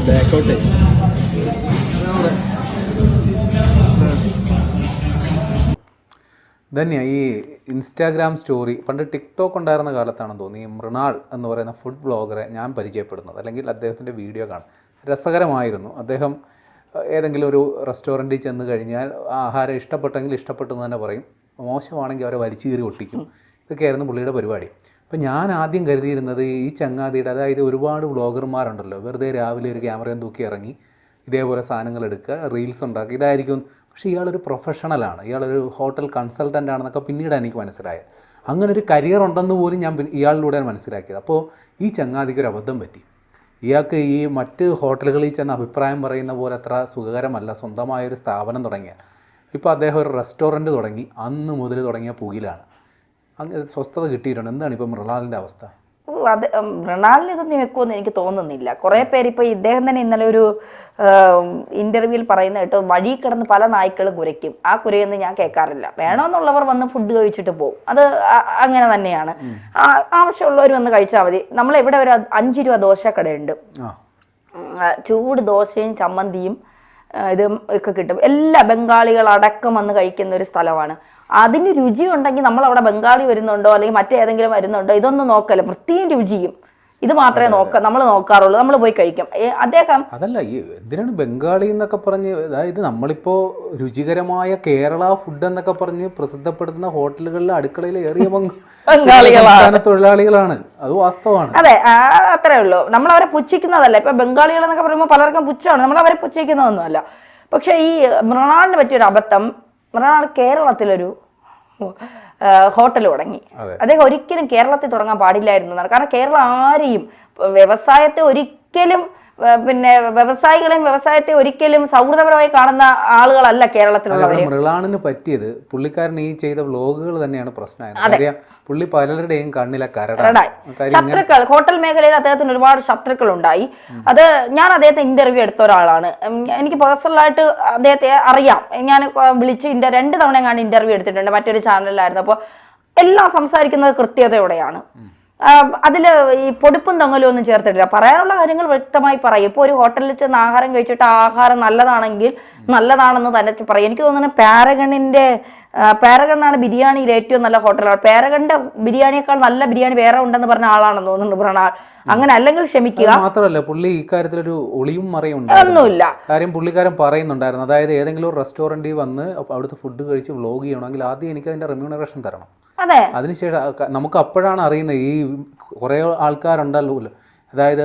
ബാക്കോട്ടെ തന്നെയാണ് ഈ Instagram story. പണ്ട് ടിക്ടോക്ക് ഉണ്ടായിരുന്ന കാലത്താണെന്ന് തോന്നി ഈ മൃണാൾ എന്ന് പറയുന്ന ഫുഡ് ബ്ലോഗറെ ഞാൻ പരിചയപ്പെടുന്നത്, അല്ലെങ്കിൽ അദ്ദേഹത്തിൻ്റെ വീഡിയോ കാണും. രസകരമായിരുന്നു. അദ്ദേഹം ഏതെങ്കിലും ഒരു റെസ്റ്റോറൻറ്റിൽ ചെന്ന് കഴിഞ്ഞാൽ ആഹാരം ഇഷ്ടപ്പെട്ടെങ്കിൽ ഇഷ്ടപ്പെട്ടു എന്ന് തന്നെ പറയും, മോശമാണെങ്കിൽ അവരെ വലിച്ചു കീറി ഒട്ടിക്കും. ഇതൊക്കെയായിരുന്നു പുള്ളിയുടെ പരിപാടി. അപ്പോൾ ഞാൻ ആദ്യം കരുതിയിരുന്നത് ഈ ചങ്ങാതിയുടെ, അതായത് ഒരുപാട് വ്ളോഗർമാരുണ്ടല്ലോ, വെറുതെ രാവിലെ ഒരു ക്യാമറയും തൂക്കി ഇറങ്ങി ഇതേപോലെ സാധനങ്ങൾ എടുക്കുക, റീൽസ് ഉണ്ടാക്കുക, ഇതായിരിക്കും. പക്ഷേ ഇയാളൊരു പ്രൊഫഷണലാണ്, ഇയാളൊരു ഹോട്ടൽ കൺസൾട്ടൻ്റ് ആണെന്നൊക്കെ പിന്നീട് എനിക്ക് മനസ്സിലായത്. അങ്ങനെ ഒരു കരിയർ ഉണ്ടെന്ന് പോലും ഞാൻ ഇയാളിലൂടെയാണ് മനസ്സിലാക്കിയത്. അപ്പോൾ ഈ ചങ്ങാതിക്കൊരു അബദ്ധം പറ്റി. ഇയാൾക്ക് ഈ മറ്റ് ഹോട്ടലുകളിൽ ചെന്ന് അഭിപ്രായം പറയുന്ന പോലെ അത്ര സുഖകരമല്ല സ്വന്തമായൊരു സ്ഥാപനം തുടങ്ങിയ. ഇപ്പോൾ അദ്ദേഹം ഒരു റെസ്റ്റോറൻറ്റ് തുടങ്ങി, അന്ന് മുതൽ തുടങ്ങിയ പുകിലാണ്. അങ്ങനെ സ്വസ്ഥത കിട്ടിയിട്ടുണ്ട്. എന്താണ് ഇപ്പോൾ മൃണാളിൻ്റെ അവസ്ഥ? അത് മൃണാളിന് ഇതൊന്നും വെക്കുമെന്ന് എനിക്ക് തോന്നുന്നില്ല. കുറേ പേര് ഇപ്പോൾ ഇദ്ദേഹം തന്നെ ഇന്നലെ ഒരു ഇൻ്റർവ്യൂവിൽ പറയുന്ന കേട്ടോ, വഴി കിടന്ന് പല നായ്ക്കളും കുരയ്ക്കും, ആ കുരയൊന്നും ഞാൻ കേൾക്കാറില്ല. വേണമെന്നുള്ളവർ വന്ന് ഫുഡ് കഴിച്ചിട്ട് പോകും, അത് അങ്ങനെ തന്നെയാണ്. ആവശ്യമുള്ളവർ വന്ന് കഴിച്ചാൽ മതി. നമ്മളിവിടെ ഒരു 5 രൂപ ദോശക്കടയുണ്ട്, ചൂട് ദോശയും ചമ്മന്തിയും ഇതും ഒക്കെ കിട്ടും. എല്ലാ ബംഗാളികളടക്കം വന്ന് കഴിക്കുന്ന ഒരു സ്ഥലമാണ്. അതിന് രുചി ഉണ്ടെങ്കിൽ നമ്മൾ അവിടെ ബംഗാളി വരുന്നുണ്ടോ അല്ലെങ്കിൽ മറ്റേതെങ്കിലും വരുന്നുണ്ടോ ഇതൊന്നും നോക്കല്ല, വൃത്തിയും രുചിയും ഇത് മാത്രമേ നമ്മൾ നോക്കാറുള്ളൂ. നമ്മൾ പോയി കഴിക്കും. അദ്ദേഹം അതല്ല, ഈ എന്തിനാണ് ബംഗാളി എന്നൊക്കെ പറഞ്ഞ്, അതായത് നമ്മളിപ്പോൾ രുചികരമായ കേരള ഫുഡ് എന്നൊക്കെ പറഞ്ഞ് പ്രസിദ്ധപ്പെടുത്തുന്ന ഹോട്ടലുകളിലെ അടുക്കളയിൽ ഏറിയ ബംഗാളികളാണ്, തൊഴിലാളികളാണ്. അത് വാസ്തവമാണ്. അതെ, അത്രേ ഉള്ളൂ. നമ്മൾ അവരെ പുച്ഛിക്കുന്നതല്ല. ഇപ്പൊ ബംഗാളികൾ എന്നൊക്കെ പറയുമ്പോൾ പലർക്കും പുച്ഛമാണ്, നമ്മൾ അവരെ പുച്ഛിക്കുന്നതൊന്നുമല്ല. പക്ഷെ ഈ മൃണാളിന് പറ്റിയൊരു അബദ്ധം, മൃണാൾ കേരളത്തിലൊരു ഹോട്ടൽ തുടങ്ങി. അദ്ദേഹം ഒരിക്കലും കേരളത്തിൽ തുടങ്ങാൻ പാടില്ലായിരുന്നു. കാരണം കേരളം ആരെയും വ്യവസായത്തെ ഒരിക്കലും, പിന്നെ വ്യവസായികളെയും വ്യവസായത്തെ ഒരിക്കലും സൗഹൃദപരമായി കാണുന്ന ആളുകളല്ല കേരളത്തിലുള്ളവര്. മൃണാളിന് പറ്റിയത് പുള്ളിക്കാരൻ ഈ ചെയ്ത വ്ലോഗുകൾ തന്നെയാണ് പ്രശ്നമായത്. പുള്ളി പലരുടെയും കണ്ണിലെ കരടായി. ശത്രുക്കൾ, ഹോട്ടൽ മേഖലയിൽ അദ്ദേഹത്തിന് ഒരുപാട് ശത്രുക്കൾ ഉണ്ടായി. അത് ഞാൻ അദ്ദേഹത്തെ ഇന്റർവ്യൂ എടുത്ത ഒരാളാണ്. എനിക്ക് പേഴ്സണലായിട്ട് അദ്ദേഹത്തെ അറിയാം. ഞാൻ വിളിച്ച് 2 തവണ ഞാൻ ഇന്റർവ്യൂ എടുത്തിട്ടുണ്ട്, മറ്റൊരു ചാനലിലായിരുന്നു. അപ്പോൾ എല്ലാം സംസാരിക്കുന്നത് കൃത്യതയോടെയാണ്. അതിൽ ഈ പൊടിപ്പും തൊങ്ങലും ഒന്നും ചേർത്തിട്ടില്ല. പറയാനുള്ള കാര്യങ്ങൾ വ്യക്തമായി പറയും. ഇപ്പോൾ ഒരു ഹോട്ടലിൽ ചെന്ന് ആഹാരം കഴിച്ചിട്ട് ആഹാരം നല്ലതാണെങ്കിൽ നല്ലതാണെന്ന് തന്നെ പറയും. എനിക്ക് തോന്നുന്നത് പാരഗണ്ണാണ് ബിരിയാണിയിൽ ഏറ്റവും നല്ല ഹോട്ടലാണ്. പാരഗണിന്റെ ബിരിയാണിയേക്കാൾ നല്ല ബിരിയാണി വേറെ ഉണ്ടെന്ന് പറഞ്ഞ ആളാണെന്ന് തോന്നുന്നുണ്ട് മൃണാൾ. അങ്ങനെ അല്ലെങ്കിൽ ക്ഷമിക്കുക. മാത്രമല്ല, പുള്ളി ഇക്കാര്യത്തിലൊരു ഒളിയും മറയും ഒന്നുമില്ല. കാര്യം പുള്ളിക്കാരൻ പറയുന്നുണ്ടായിരുന്നു, അതായത് ഏതെങ്കിലും ഒരു റെസ്റ്റോറൻറ്റിൽ വന്ന് അവിടുത്തെ ഫുഡ് കഴിച്ച് വ്ലോഗ് ചെയ്യണമെങ്കിൽ ആദ്യം എനിക്ക് അതിന്റെ റെമ്യൂണറേഷൻ തരണം. അതെ, അതിനുശേഷം നമുക്ക് അപ്പോഴാണ് അറിയുന്നത് ഈ കുറെ ആൾക്കാരുണ്ടല്ലോ, അതായത്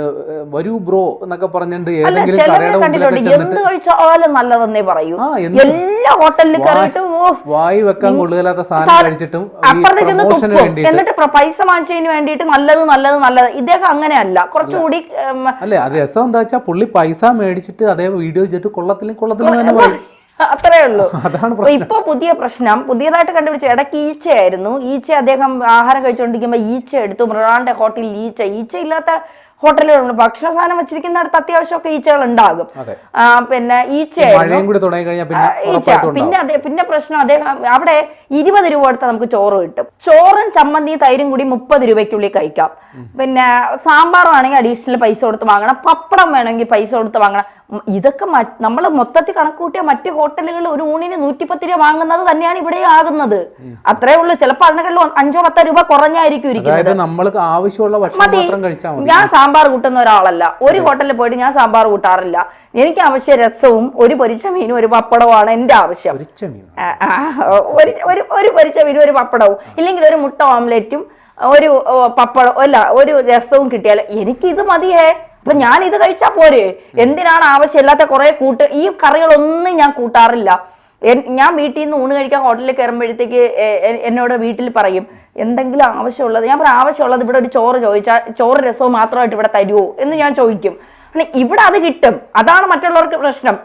വരൂ ബ്രോ എന്നൊക്കെ പറഞ്ഞിട്ട് ഏതെങ്കിലും കടയുടെ എന്ത് കഴിച്ചാലും നല്ലതെന്നേ പറയൂ. എല്ലാ ഹോട്ടലിൽ വായി വെക്കാൻ കൊള്ളുകയില്ലാത്ത സാധനം കഴിച്ചിട്ടും എന്നിട്ട് പൈസ വാങ്ങിച്ചതിന് വേണ്ടിയിട്ട് നല്ലത്. ഇദ്ദേഹം അങ്ങനെയല്ല, കുറച്ചുകൂടി അല്ലെ. അത് രസം എന്താ വെച്ചാൽ പുള്ളി പൈസ മേടിച്ചിട്ട് അതേ വീഡിയോ വെച്ചിട്ട് കൊള്ളത്തില്ല തന്നെ പറയും. അത്രേ ഉള്ളൂ. ഇപ്പൊ പുതിയ പ്രശ്നം പുതിയതായിട്ട് കണ്ടുപിടിച്ച ഇടയ്ക്ക് ഈച്ചയായിരുന്നു. അദ്ദേഹം ആഹാരം കഴിച്ചുകൊണ്ടിരിക്കുമ്പോ ഈച്ച എടുത്തു. മൃണാളിന്റെ ഹോട്ടലിൽ ഈച്ച ഇല്ലാത്ത ഹോട്ടലുകളുണ്ട്. ഭക്ഷണ സാധനം വെച്ചിരിക്കുന്നിടത്ത് അത്യാവശ്യമൊക്കെ ഈച്ചകൾ ഉണ്ടാകും. പിന്നെ പിന്നെ പ്രശ്നം, അദ്ദേഹം അവിടെ 20 രൂപ കൊടുത്താൽ നമുക്ക് ചോറ് കിട്ടും. ചോറും ചമ്മന്തിയും തൈരും കൂടി 30 രൂപയ്ക്കുള്ളിൽ കഴിക്കാം. പിന്നെ സാമ്പാറും ആണെങ്കിൽ അഡീഷണൽ പൈസ കൊടുത്ത് വാങ്ങണം. പപ്പടം വേണമെങ്കിൽ പൈസ കൊടുത്ത് വാങ്ങണം. ഇതൊക്കെ നമ്മൾ മൊത്തത്തിൽ കണക്കൂട്ടിയ മറ്റു ഹോട്ടലുകളിൽ ഒരു ഊണിന് 110 രൂപ വാങ്ങുന്നത് തന്നെയാണ് ഇവിടെ ആകുന്നത്. അത്രേ ഉള്ളൂ. ചിലപ്പോൾ അതിനെക്കാളും 5-10 രൂപ കുറഞ്ഞായിരിക്കും ഇരിക്കുന്നത്. ഞാൻ സാമ്പാർ കൂട്ടുന്ന ഒരാളല്ല. ഒരു ഹോട്ടലിൽ പോയിട്ട് ഞാൻ സാമ്പാർ കൂട്ടാറില്ല. എനിക്ക് ആവശ്യം രസവും ഒരു പൊരിച്ച മീനും ഒരു പപ്പടവുമാണ് എന്റെ ആവശ്യം. ഒരു പൊരിച്ച മീനും ഒരു പപ്പടവും, ഇല്ലെങ്കിൽ ഒരു മുട്ട ഓംലെറ്റും ഒരു പപ്പടം, അല്ല ഒരു രസവും കിട്ടിയാൽ എനിക്ക് ഇത് മതിയേ. അപ്പൊ ഞാൻ ഇത് കഴിച്ചാൽ പോരെ? എന്തിനാണ് ആവശ്യമില്ലാത്ത കുറെ ഈ കറികളൊന്നും ഞാൻ കൂട്ടാറില്ല. ഞാൻ വീട്ടിൽ നിന്ന് ഊണ് കഴിക്കാൻ ഹോട്ടലിൽ കയറുമ്പോഴത്തേക്ക് എന്നോട് വീട്ടിൽ പറയും എന്തെങ്കിലും ആവശ്യമുള്ളത്. ഞാൻ പറയാം ആവശ്യമുള്ളത് ഇവിടെ ഒരു ചോറ് ചോദിച്ചാൽ ചോറ് രസവും മാത്രമായിട്ട് ഇവിടെ തരുമോ എന്ന് ഞാൻ ചോദിക്കും. ഇവിടെ അത് കിട്ടും. അതാണ് മറ്റുള്ളവർക്ക് പ്രശ്നം.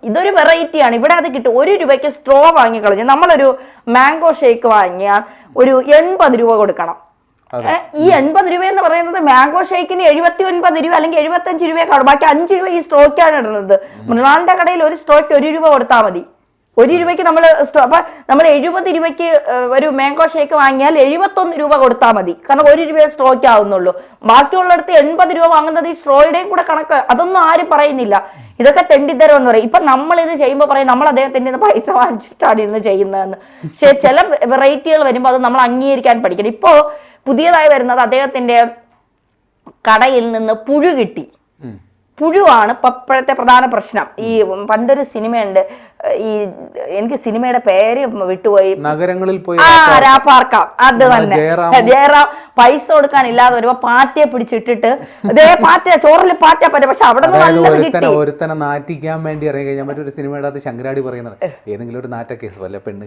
ഇതൊരു വെറൈറ്റിയാണ്. ഇവിടെ അത് കിട്ടും. 1 രൂപയ്ക്ക് സ്ട്രോ വാങ്ങിക്കളഞ്ഞ് നമ്മളൊരു മാംഗോ ഷേക്ക് വാങ്ങിയാൽ ഒരു 80 രൂപ കൊടുക്കണം. ഈ 80 രൂപ എന്ന് പറയുന്നത് മാംഗോ ഷേക്കിന് 79 രൂപ അല്ലെങ്കിൽ 75 രൂപയൊക്കെ. ബാക്കി 5 രൂപ ഈ സ്ട്രോക്കാണ് ഇടുന്നത്. മൃണാളിന്റെ കടയിൽ ഒരു സ്ട്രോയ്ക്ക് 1 രൂപ കൊടുത്താൽ മതി. 1 രൂപയ്ക്ക് നമ്മൾ അപ്പൊ നമ്മൾ 70 രൂപയ്ക്ക് ഒരു മാംഗോ ഷേക്ക് വാങ്ങിയാൽ 71 രൂപ കൊടുത്താൽ മതി. കാരണം 1 രൂപയെ സ്ട്രോയ്ക്ക് ആവുന്നുള്ളൂ. ബാക്കിയുള്ളിടത്ത് 80 രൂപ വാങ്ങുന്നത് ഈ സ്ട്രോയുടെയും കൂടെ കണക്ക്. അതൊന്നും ആരും പറയുന്നില്ല. ഇതൊക്കെ തെണ്ടിത്തരം എന്ന് പറയും. ഇപ്പൊ നമ്മൾ ഇത് ചെയ്യുമ്പോൾ പറയും നമ്മൾ അദ്ദേഹത്തിന്റെ പൈസ വാങ്ങിച്ചിട്ടാണ് ഇന്ന് ചെയ്യുന്നതെന്ന്. പക്ഷെ ചില വെറൈറ്റികൾ വരുമ്പോൾ അത് നമ്മൾ അംഗീകരിക്കാൻ പഠിക്കണം. ഇപ്പോ പുതിയതായി വരുന്നത് അദ്ദേഹത്തിന്റെ കടയിൽ നിന്ന് പുഴു കിട്ടി. പുഴുവാണ് ഇപ്പോഴത്തെ പ്രധാന പ്രശ്നം. ഈ പണ്ടൊരു സിനിമയുണ്ട്, ഈ എനിക്ക് സിനിമയുടെ പേര് വിട്ടുപോയി, നഗരങ്ങളിൽ പോയി രാപ്പാർക്കാം, അത് തന്നെ. ജയറാം പൈസ കൊടുക്കാനില്ലാതെ വരുമ്പോ പാറ്റയെ പിടിച്ചിട്ടിട്ട് അതേ പാറ്റ ചോറിൽ പാറ്റ പറ്റും. പക്ഷെ അവിടെ നിന്ന് ഒരുത്തനെ നാറ്റിക്കാൻ വേണ്ടി ഇറങ്ങി കഴിഞ്ഞാൽ മറ്റൊരു സിനിമയുടെ അത് ശങ്കരാടി പറയുന്നത് ഏതെങ്കിലും ഒരു നാറ്റ കേസ് വല്ല പെണ്ണ്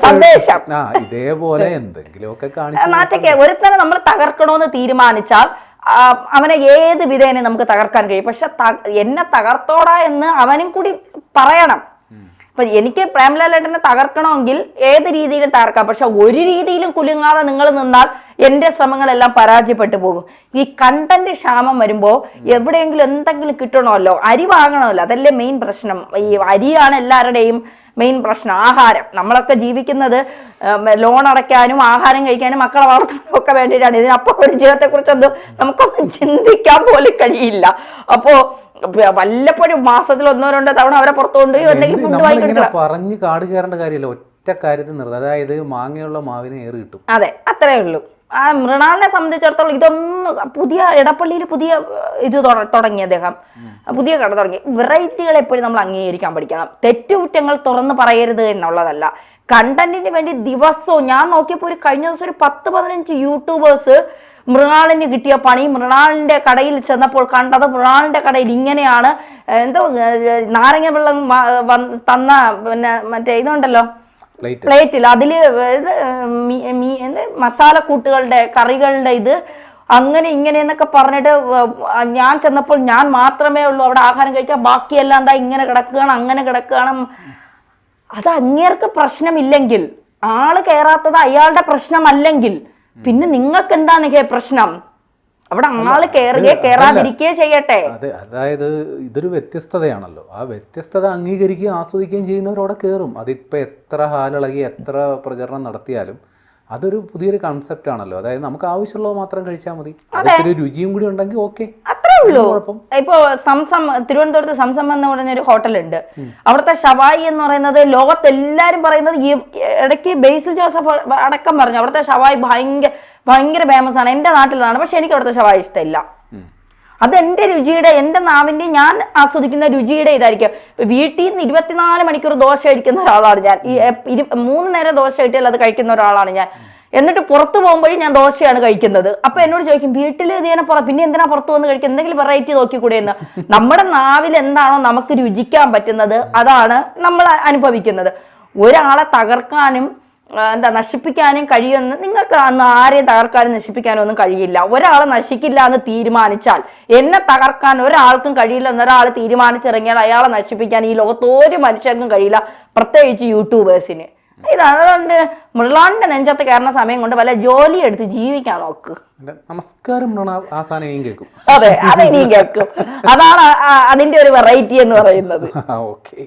സന്ദേശം ഇതേപോലെ എന്തെങ്കിലുമൊക്കെ കാണിച്ചു നാറ്റൊക്കെ ഒരുത്തനെ നമ്മൾ തകർക്കണോന്ന് തീരുമാനിച്ചാൽ അവനെ ഏത് വിധേനെ നമുക്ക് തകർക്കാൻ കഴിയും. പക്ഷെ എന്നെ തകർത്തോടാ എന്ന് അവനും കൂടി പറയണം. അപ്പൊ എനിക്ക് പ്രേംലാലേട്ടനെ തകർക്കണമെങ്കിൽ ഏത് രീതിയിലും തകർക്കാം. പക്ഷെ ഒരു രീതിയിലും കുലുങ്ങാതെ നിങ്ങൾ നിന്നാൽ എന്റെ ശ്രമങ്ങളെല്ലാം പരാജയപ്പെട്ടു പോകും. ഈ കണ്ടന്റ് ക്ഷാമം വരുമ്പോ എവിടെയെങ്കിലും എന്തെങ്കിലും കിട്ടണമല്ലോ, അരി വാങ്ങണമല്ലോ, അതല്ലേ മെയിൻ പ്രശ്നം. ഈ അരിയാണ് എല്ലാവരുടെയും മെയിൻ പ്രശ്നം. ആഹാരം, നമ്മളൊക്കെ ജീവിക്കുന്നത് ലോൺ അടയ്ക്കാനും ആഹാരം കഴിക്കാനും മക്കളെ വളർത്താനും ഒക്കെ വേണ്ടിയിട്ടാണ്. ഇതിനപ്പുറം ഒരു ജീവിതത്തെ കുറിച്ചൊന്നും നമുക്കൊന്നും ചിന്തിക്കാൻ പോലും കഴിയില്ല. അപ്പോ വല്ലപ്പോഴും മാസത്തിൽ 1-2 തവണ അവരെ പുറത്തു കൊണ്ടുപോയി എന്തെങ്കിലും ഫുഡ് വാങ്ങിക്കണം. പറഞ്ഞ് കാട് കയറേണ്ട കാര്യമില്ല, ഒറ്റ കാര്യത്തിൽ നിർത്തും. അതായത് മാങ്ങയുള്ള മാവിന് ഏറ് കിട്ടും. അതെ, അത്രേ ഉള്ളൂ. ആ മൃണാളിനെ സംബന്ധിച്ചിടത്തോളം ഇതൊന്നും പുതിയ ഇടപ്പള്ളിയിൽ പുതിയ ഇത് തുടങ്ങി അദ്ദേഹം, പുതിയ കട തുടങ്ങി. വെറൈറ്റികൾ എപ്പോഴും നമ്മൾ അംഗീകരിക്കാൻ പഠിക്കണം. തെറ്റുകുറ്റങ്ങൾ തുറന്ന് പറയരുത് എന്നുള്ളതല്ല. കണ്ടന്റിന് വേണ്ടി ദിവസവും ഞാൻ നോക്കിയപ്പോൾ കഴിഞ്ഞ ദിവസം ഒരു 10-15 യൂട്യൂബേഴ്സ് മൃണാളിന് കിട്ടിയ പണി, മൃണാളിന്റെ കടയിൽ ചെന്നപ്പോൾ കണ്ടത് മൃണാളിന്റെ കടയിൽ ഇങ്ങനെയാണ്, എന്തോ നാരങ്ങ വെള്ളം തന്ന പിന്നെ മറ്റേ ഇതുണ്ടല്ലോ പ്ലേറ്റിൽ, അതില് മസാലക്കൂട്ടുകളുടെ കറികളുടെ ഇത് അങ്ങനെ ഇങ്ങനെ എന്നൊക്കെ പറഞ്ഞിട്ട് ഞാൻ ചെന്നപ്പോൾ ഞാൻ മാത്രമേ ഉള്ളൂ അവിടെ ആഹാരം കഴിക്കാൻ, ബാക്കിയെല്ലാം എന്താ ഇങ്ങനെ കിടക്കുകയാണ് അങ്ങനെ കിടക്കുകയാണ്. അത് അങ്ങേർക്ക് പ്രശ്നമില്ലെങ്കിൽ, ആള് കയറാത്തത് അയാളുടെ പ്രശ്നമല്ലെങ്കിൽ പിന്നെ നിങ്ങൾക്ക് എന്താണ് പ്രശ്നം? അവിടെ ആള് കയറുകയോ കയറാതിരിക്കുകയോ ചെയ്യട്ടെ. അതെ, അതായത് ഇതൊരു വ്യത്യസ്തതയാണല്ലോ. ആ വ്യത്യസ്തത അംഗീകരിക്കുകയും ആസ്വദിക്കുകയും ചെയ്യുന്നവരവിടെ കയറും. അതിപ്പോൾ എത്ര ഹാലിളകി എത്ര പ്രചരണം നടത്തിയാലും അതൊരു പുതിയൊരു കൺസെപ്റ്റ് ആണല്ലോ. അതായത് നമുക്ക് ആവശ്യമുള്ളത് മാത്രം കഴിച്ചാൽ മതി, അതൊരു രുചിയും കൂടി ഉണ്ടെങ്കിൽ ഓക്കെ, അത്രേ ഉള്ളൂ. ഇപ്പൊ സംസം, തിരുവനന്തപുരത്ത് സംസം എന്ന് പറഞ്ഞൊരു ഹോട്ടലുണ്ട്. അവിടുത്തെ ഷവായി എന്ന് പറയുന്നത് ലോകത്തെല്ലാരും പറയുന്നത്, ഇടയ്ക്ക് ബേസിൽ ജോസഫ് അടക്കം പറഞ്ഞു അവിടുത്തെ ഷവായി ഭയങ്കര ഫേമസ് ആണ്, എന്റെ നാട്ടിലാണ്. പക്ഷെ എനിക്ക് അവിടുത്തെ ഷവായി ഇഷ്ടമില്ല. അതെന്റെ രുചിയുടെ, എന്റെ നാവിന്റെ, ഞാൻ ആസ്വദിക്കുന്ന രുചിയുടെ ഇതായിരിക്കും. വീട്ടിൽ നിന്ന് 24 മണിക്കൂർ ദോശ കഴിക്കുന്ന ഒരാളാണ് ഞാൻ. ഈ 3 നേരം ദോശ കിട്ടിയാൽ അത് കഴിക്കുന്ന ഒരാളാണ് ഞാൻ. എന്നിട്ട് പുറത്തു പോകുമ്പോഴും ഞാൻ ദോശയാണ് കഴിക്കുന്നത്. അപ്പൊ എന്നോട് ചോദിക്കും വീട്ടിൽ ഇതിനെ പിന്നെ എന്തിനാ പുറത്തു വന്ന് കഴിക്കുക, എന്തെങ്കിലും വെറൈറ്റി നോക്കിക്കൂടെ എന്ന്. നമ്മുടെ നാവിൽ എന്താണോ നമുക്ക് രുചിക്കാൻ പറ്റുന്നത് അതാണ് നമ്മൾ അനുഭവിക്കുന്നത്. ഒരാളെ തകർക്കാനും നശിപ്പിക്കാനും കഴിയുമെന്ന് നിങ്ങൾക്ക് അന്ന് ആരെയും തകർക്കാനും നശിപ്പിക്കാനും ഒന്നും കഴിയില്ല. ഒരാൾ നശിക്കില്ല എന്ന് തീരുമാനിച്ചാൽ, എന്നെ തകർക്കാൻ ഒരാൾക്കും കഴിയില്ല എന്നൊരാൾ തീരുമാനിച്ചിറങ്ങിയാൽ അയാളെ നശിപ്പിക്കാൻ ഈ ലോകത്ത് ഒരു മനുഷ്യർക്കും കഴിയില്ല, പ്രത്യേകിച്ച് യൂട്യൂബേഴ്സിന്. ഇതാണ്. അതുകൊണ്ട് മൃണാളിന്റെ നെഞ്ചത്ത് കയറുന്ന സമയം കൊണ്ട് വല്ല ജോലി എടുത്ത് ജീവിക്കാൻ നോക്ക്. നമസ്കാരം മൃണാൾ ആസാനം ഇനിയും കേൾക്കും. അതെ, അത് ഇനിയും കേൾക്കും. അതാണ് അതിന്റെ ഒരു വെറൈറ്റി എന്ന് പറയുന്നത്. ഓക്കെ.